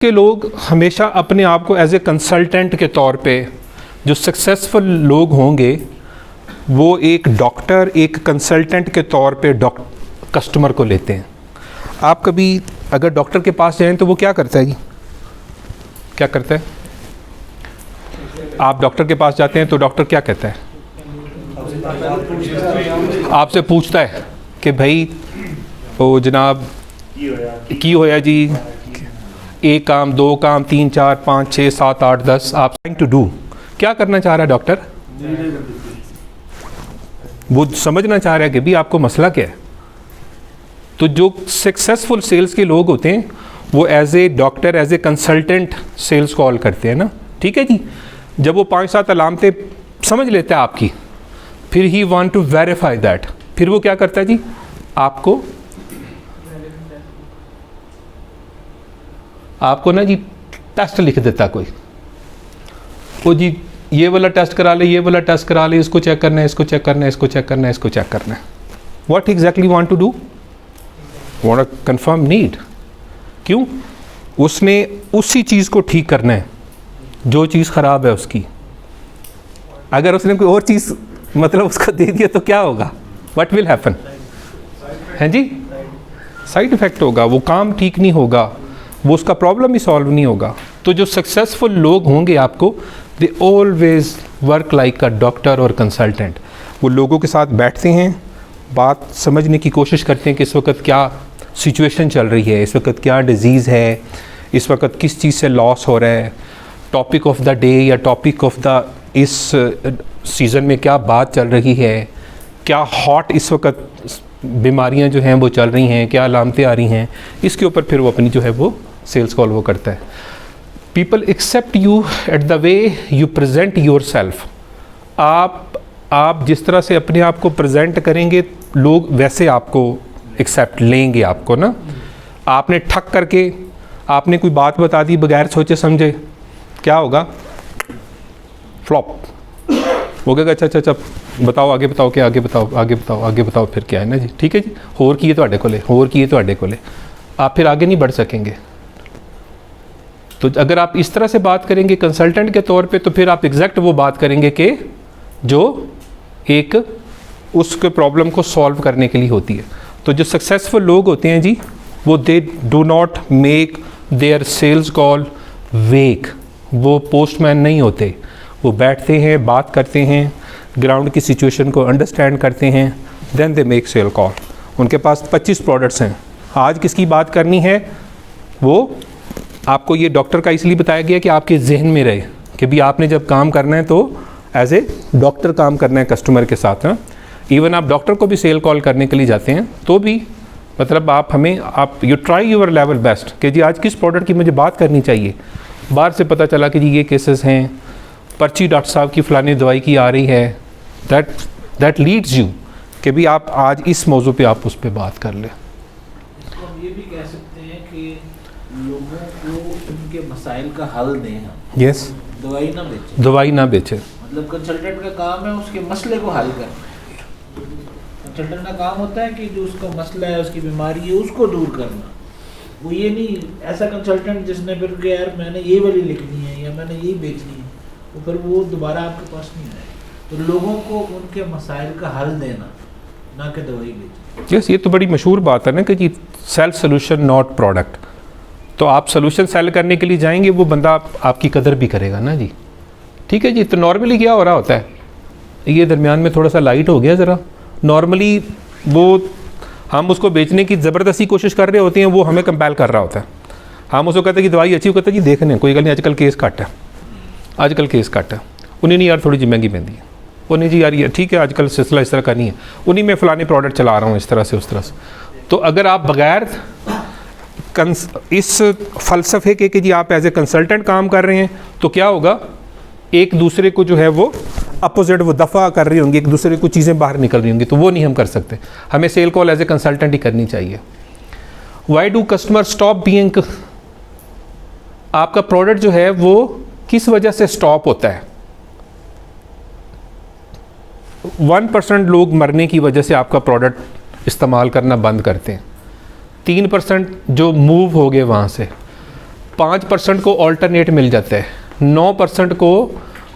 के लोग हमेशा अपने आप को एज ए कंसल्टेंट के तौर पे, जो सक्सेसफुल लोग होंगे वो एक डॉक्टर, एक कंसल्टेंट के तौर पे कस्टमर को लेते हैं। आप कभी अगर डॉक्टर के पास जाएं तो वो क्या करता है जी? क्या करता है? आप डॉक्टर के पास जाते हैं तो डॉक्टर क्या कहता है? आपसे पूछता है कि भाई ओ जनाब की होया जी, एक काम, दो काम, 3 4 5 6 7 8 10 आप ट्राइंग टू डू। क्या करना चाह रहा है डॉक्टर? वो समझना चाह रहा है कि भी आपको मसला क्या है। तो जो सक्सेसफुल सेल्स के लोग होते हैं वो as a doctor, as a consultant sales call करते हैं ना, ठीक है जी। जब वो 5-7 अलामतें समझ लेता है आपकी, फिर he want to verify that, फिर वो क्या करता है जी? आपको ना जी टेस्ट लिख देता कोई, वो जी ये वाला टेस्ट करा ले, ये वाला टेस्ट करा ले, इसको चेक करना है, इसको चेक करना है, इसको चेक करना है, इसको चेक करना है। What exactly want to do? Want to confirm need. क्यों? उसने उसी चीज़ को ठीक करना है जो चीज़ ख़राब है उसकी। अगर उसने कोई और चीज़ मतलब उसको दे दिया तो क्या होगा? What will happen? हैं जी? साइड इफ़ेक्ट होगा, वो काम ठीक नहीं होगा, वो उसका प्रॉब्लम ही सॉल्व नहीं होगा। तो जो सक्सेसफुल लोग होंगे आपको, they always work like a doctor और कंसल्टेंट। वो लोगों के साथ बैठते हैं, बात समझने की कोशिश करते हैं कि इस वक्त क्या सिचुएशन चल रही है, इस वक्त क्या डिज़ीज़ है, इस वक्त किस चीज़ से लॉस हो रहा है, टॉपिक ऑफ द डे या टॉपिक ऑफ द इस सीज़न में क्या बात चल रही है, क्या हॉट इस वक्त बीमारियां जो हैं वो चल रही हैं, क्या अलामतें आ रही हैं, इसके ऊपर फिर वो अपनी जो है वो सेल्स कॉल वो करता है। People accept you at the way you present yourself. आप जिस तरह से अपने आप को प्रेजेंट करेंगे लोग वैसे आपको एक्सेप्ट लेंगे आपको ना। आपने ठक करके आपने कोई बात बता दी बगैर सोचे समझे, क्या होगा? फ्लॉप हो गया। अच्छा बताओ, आगे बताओ, क्या आगे बताओ, आगे बताओ, आगे बताओ, फिर क्या है ना जी, ठीक है जी। होर की है तुहाडे कोले, होर की है तुहाडे कोले, आप फिर आगे नहीं बढ़ सकेंगे। तो अगर आप इस तरह से बात करेंगे कंसल्टेंट के तौर पे, तो फिर आप एग्जैक्ट वो बात करेंगे कि जो एक उसके प्रॉब्लम को सॉल्व करने के लिए होती है। तो जो सक्सेसफुल लोग होते हैं जी, वो they do not make their sales call weak. वो पोस्टमैन नहीं होते, वो बैठते हैं, बात करते हैं, ग्राउंड की सिचुएशन को अंडरस्टैंड करते हैं, then they make sale call. उनके पास 25 प्रोडक्ट्स हैं, आज किसकी बात करनी है वो आपको ये डॉक्टर का इसलिए बताया गया कि आपके जहन में रहे कि भी आपने जब काम करना है तो एज ए डॉक्टर काम करना है कस्टमर के साथ ना। इवन आप डॉक्टर को भी सेल कॉल करने के लिए जाते हैं तो भी मतलब आप you try your level best कि जी आज किस प्रोडक्ट की मुझे बात करनी चाहिए। बाहर से पता चला कि जी ये केसेस हैं, पर्ची डॉक्टर साहब की फ़लानी दवाई की आ रही है, दैट लीड्स यू कि भी आप आज इस मौजू पे आप उस पर बात कर लें। तो हम ये भी कह सकते हैं कि लोगों को उनके मसाइल का हल दें हम। यस, दवाई ना बेचें। दवाई ना बेचें। मतलब कंसल्टेंट का काम है उसके मसले को हल करना। कंसल्टेंट का काम होता है कि जो उसका मसला है, उसकी बीमारी है, उसको दूर करना। वो ये नहीं ऐसा कंसल्टेंट जिसने फिर कि यार मैंने ये वाली लिखनी है या मैंने यही बेचनी है, तो फिर वो दोबारा आपके पास नहीं आएगा। तो लोगों को उनके मसाइल का हल देना, ना कि दवाई बेचना। यस, ये तो बड़ी मशहूर बात है ना कि जी सेल सोल्यूशन नॉट प्रोडक्ट। तो आप सोल्यूशन सेल करने के लिए जाएंगे, वो बंदा आपकी कदर भी करेगा ना जी, ठीक है जी। तो नॉर्मली क्या हो रहा होता है, ये दरमियान में थोड़ा सा लाइट हो गया ज़रा। नॉर्मली वो हम उसको बेचने की ज़बरदस्ती कोशिश कर रहे होते हैं, वो हमें कंपेल कर रहा होता है। हम उसको कहते हैं कि दवाई अच्छी, वो कहते हैं जी देखने कोई गल नहीं, आजकल केस घट है, आजकल केस घट है। उन्हें नहीं यार थोड़ी जी महंगी पैंदी है, उन्हें जी यार ये ठीक है आजकल सिलसिला इस तरह का नहीं है, उन्हीं में फ़लाने प्रोडक्ट चला रहा हूँ इस तरह से उस तरह से। तो अगर आप बग़ैर इस फ़लसफ़े के कि जी आप एज ए कंसल्टेंट काम कर रहे हैं, तो क्या होगा, एक दूसरे को जो है वो अपोजिट वो दफ़ा कर रही होंगी, एक दूसरे को चीज़ें बाहर निकल रही होंगी, तो वो नहीं हम कर सकते। हमें sale call as a consultant ही करनी चाहिए। Why do customer stop being? आपका प्रोडक्ट जो है वो किस वजह से स्टॉप होता है? 1% लोग मरने की वजह से आपका प्रोडक्ट इस्तेमाल करना बंद करते हैं, 3% जो मूव हो गए वहाँ से, 5% को ऑल्टरनेट मिल जाता है, 9% को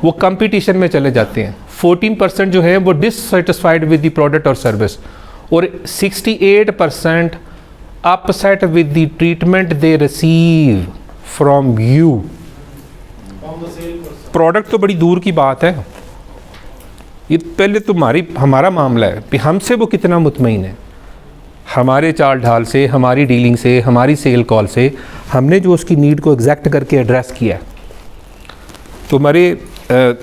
वो कंपटीशन में चले जाते हैं, 14% जो है वो डिससेटिस्फाइड विद द प्रोडक्ट और सर्विस, और 68% upset with the treatment they receive from you. Product तो बड़ी दूर की बात है, ये पहले हमारा मामला है कि हमसे वो कितना मुतमईन है, हमारे चाल ढाल से, हमारी डीलिंग से, हमारी सेल कॉल से, हमने जो उसकी नीड को एग्जैक्ट करके एड्रेस किया है। तो हमारे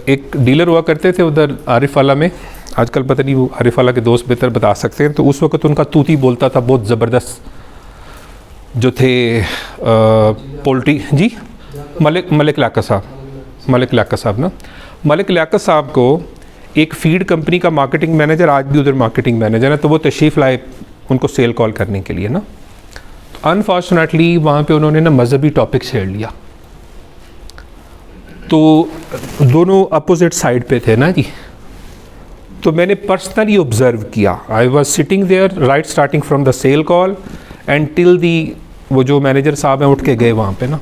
एक डीलर हुआ करते थे उधर आरिफ वाला में, आजकल पता नहीं वो आरिफ वाला के दोस्त बेहतर बता सकते हैं, तो उस वक्त उनका तूती बोलता था बहुत ज़बरदस्त, जो थे पोल्ट्री जी, मलिक लियाकत साहब ना, मलिक लियाकत साहब को एक फीड कंपनी का मार्केटिंग मैनेजर, आज भी उधर मार्केटिंग मैनेजर है, तो वो तशरीफ़ लाए उनको सेल कॉल करने के लिए ना। अनफॉर्चुनेटली वहाँ पे उन्होंने ना मजहबी टॉपिक छेड़ लिया, तो दोनों अपोजिट साइड पे थे ना जी। तो मैंने पर्सनली ऑब्ज़र्व किया, I was sitting there right starting from the sale call and till the, वो जो मैनेजर साहब हैं उठ के गए वहाँ पे ना,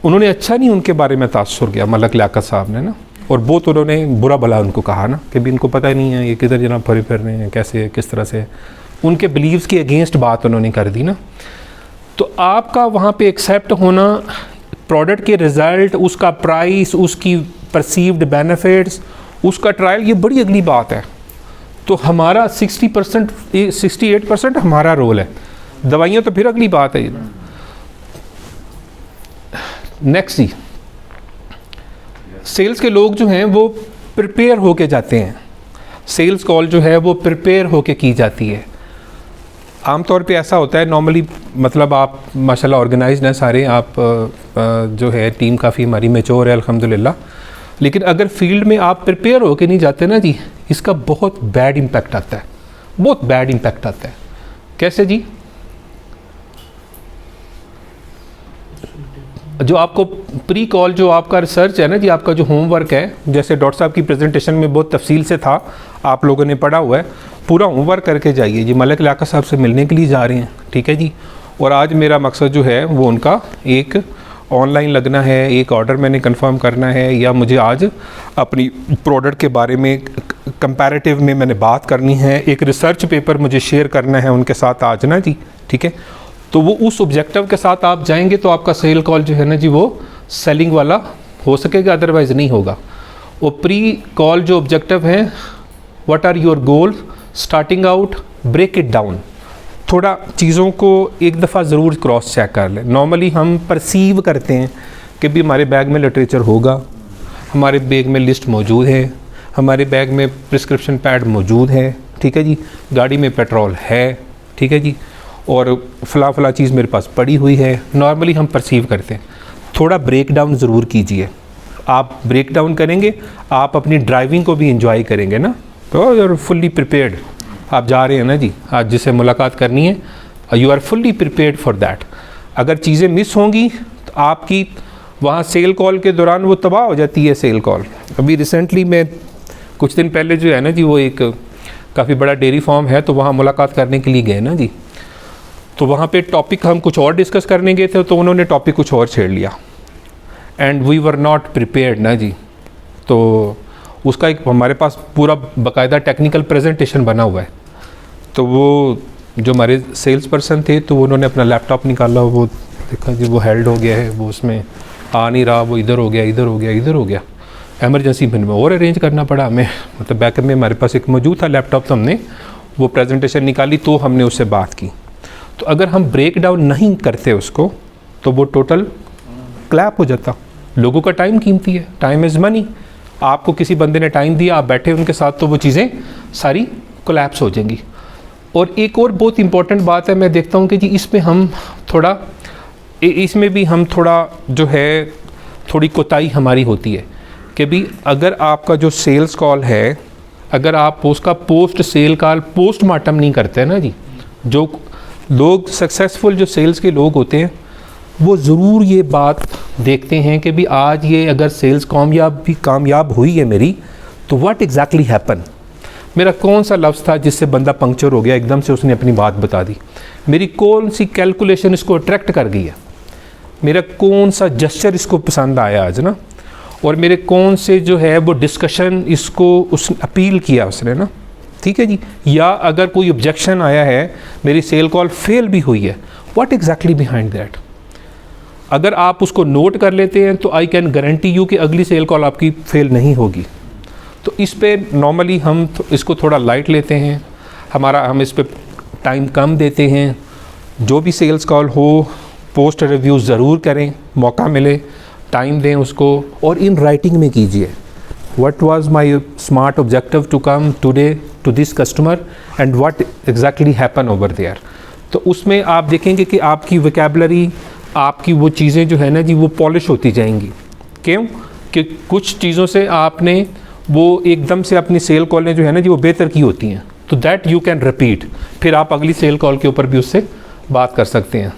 उन्होंने अच्छा नहीं उनके बारे में तासुर किया मलिक लियाकत साहब ने ना, और बहुत उन्होंने बुरा भला उनको कहा ना कि भी इनको पता ही नहीं है ये किधर जनाब फरे फिर रहे हैं, कैसे किस तरह से, उनके बिलीव्स के अगेंस्ट बात उन्होंने कर दी ना। तो आपका वहाँ पे एक्सेप्ट होना, प्रोडक्ट के रिज़ल्ट, उसका प्राइस, उसकी परसीव्ड बेनिफिट्स, उसका ट्रायल, ये बड़ी अगली बात है। तो हमारा 60% 68% हमारा रोल है, दवाइयाँ तो फिर अगली बात है। नेक्स्ट जी, सेल्स के लोग जो हैं वो प्रिपेयर होके जाते हैं, सेल्स कॉल जो है वो प्रिपेयर होके की जाती है। आमतौर पे ऐसा होता है नॉर्मली, मतलब आप माशाल्लाह ऑर्गेनाइज्ड हैं सारे, आप जो है टीम काफ़ी हमारी मैच्योर है अल्हम्दुलिल्लाह, लेकिन अगर फील्ड में आप प्रिपेयर होके नहीं जाते ना जी, इसका बहुत बैड इम्पैक्ट आता है, बहुत बैड इम्पैक्ट आता है। कैसे जी? जो आपको प्री कॉल, जो आपका रिसर्च है ना जी, आपका जो होमवर्क है, जैसे डॉक्टर साहब की प्रेजेंटेशन में बहुत तफसील से था, आप लोगों ने पढ़ा हुआ है, पूरा होमवर्क करके जाइए जी। मलिक लियाकत साहब से मिलने के लिए जा रहे हैं, ठीक है जी। और आज मेरा मकसद जो है वो उनका एक ऑनलाइन लगना है, एक ऑर्डर मैंने कंफर्म करना है, या मुझे आज अपनी प्रोडक्ट के बारे में कंपैरेटिव में मैंने बात करनी है, एक रिसर्च पेपर मुझे शेयर करना है उनके साथ आज ना जी, ठीक है। तो वो उस ऑब्जेक्टिव के साथ आप जाएंगे तो आपका सेल कॉल जो है ना जी वो सेलिंग वाला हो सकेगा, अदरवाइज़ नहीं होगा। वो प्री कॉल जो ऑब्जेक्टिव हैं, what are your goal, starting out, break it down, थोड़ा चीज़ों को एक दफ़ा ज़रूर क्रॉस चेक कर लें। नॉर्मली हम परसीव करते हैं कि भी हमारे बैग में लिटरेचर होगा, हमारे बैग में लिस्ट मौजूद है, हमारे बैग में प्रिस्क्रिप्शन पैड मौजूद है, ठीक है जी, गाड़ी में पेट्रोल है, ठीक है जी, और फला चीज़ मेरे पास पड़ी हुई है। नॉर्मली हम परसीव करते हैं, थोड़ा ब्रेक डाउन ज़रूर कीजिए। आप ब्रेक डाउन करेंगे, आप अपनी ड्राइविंग को भी इंजॉय करेंगे ना, तो यू आर फुल्ली प्रिपेयर्ड। आप जा रहे हैं ना जी, आज जिससे मुलाकात करनी है, you are fully prepared for that. अगर चीज़ें मिस होंगी तो आपकी वहाँ सेल कॉल के दौरान वो तबाह हो जाती है सेल कॉल। अभी रिसेंटली मैं कुछ दिन पहले जो है ना जी, वो एक काफ़ी बड़ा डेयरी फार्म है, तो वहाँ मुलाकात करने के लिए गए ना जी, तो वहाँ पे टॉपिक हम कुछ और डिस्कस करने गए थे, तो उन्होंने टॉपिक कुछ और छेड़ लिया, and we were not prepared ना जी। तो उसका एक हमारे पास पूरा बाकायदा टेक्निकल प्रेजेंटेशन बना हुआ है। तो वो जो हमारे सेल्स पर्सन थे, तो उन्होंने अपना लैपटॉप निकाला, वो देखा जी वो हेल्ड हो गया है, वो उसमें आ नहीं रहा, वो इधर हो गया, इधर हो गया, इधर हो गया। एमरजेंसी में और अरेंज करना पड़ा हमें, मतलब बैकअप में हमारे पास एक मौजूद था लैपटॉप, तो हमने वो प्रेजेंटेशन निकाली, तो हमने उससे बात की। तो अगर हम ब्रेक डाउन नहीं करते उसको, तो वो टोटल क्लैप हो जाता। लोगों का टाइम कीमती है, टाइम इज़ मनी। आपको किसी बंदे ने टाइम दिया, आप बैठे उनके साथ, तो वो चीज़ें सारी कोलैप्स हो जाएंगी। और एक और बहुत इंपॉर्टेंट बात है, मैं देखता हूँ कि जी इसमें हम थोड़ा, इसमें भी हम थोड़ा जो है थोड़ी कोताही हमारी होती है कि भी अगर आपका जो सेल्स कॉल है, अगर आप उसका पोस्ट सेल कॉल पोस्टमार्टम नहीं करते हैं ना जी, जो लोग सक्सेसफुल जो सेल्स के लोग होते हैं वो ज़रूर ये बात देखते हैं कि भी आज ये अगर सेल्स कामयाब हुई है मेरी, तो व्हाट एग्जैक्टली हैपन, मेरा कौन सा लफ्ज़ था जिससे बंदा पंक्चर हो गया, एकदम से उसने अपनी बात बता दी, मेरी कौन सी कैलकुलेशन इसको अट्रैक्ट कर गई है। मेरा कौन सा जेस्चर इसको पसंद आया आज ना, और मेरे कौन से जो है वो डिस्कशन इसको उस अपील किया उसने ना, ठीक है जी। या अगर कोई ऑब्जेक्शन आया है, मेरी सेल कॉल फेल भी हुई है, व्हाट एग्जैक्टली बिहाइंड दैट। अगर आप उसको नोट कर लेते हैं तो आई कैन गारंटी यू कि अगली सेल कॉल आपकी फेल नहीं होगी। तो इस पे नॉर्मली हम इसको थोड़ा लाइट लेते हैं, हम इस पे टाइम कम देते हैं। जो भी सेल्स कॉल हो पोस्ट रिव्यू ज़रूर करें, मौका मिले टाइम दें उसको, और इन राइटिंग में कीजिए what was my smart objective to come today to this customer and what exactly happen over there. तो उसमें आप देखेंगे कि आपकी वोकैबुलरी, आपकी वो चीज़ें जो है ना जी वो पॉलिश होती जाएंगी। क्यों कि कुछ चीज़ों से आपने वो एकदम से अपनी सेल कॉलें जो है ना जी वो बेहतर की होती हैं, तो दैट यू कैन रिपीट, फिर आप अगली सेल कॉल के ऊपर भी उससे बात कर सकते हैं।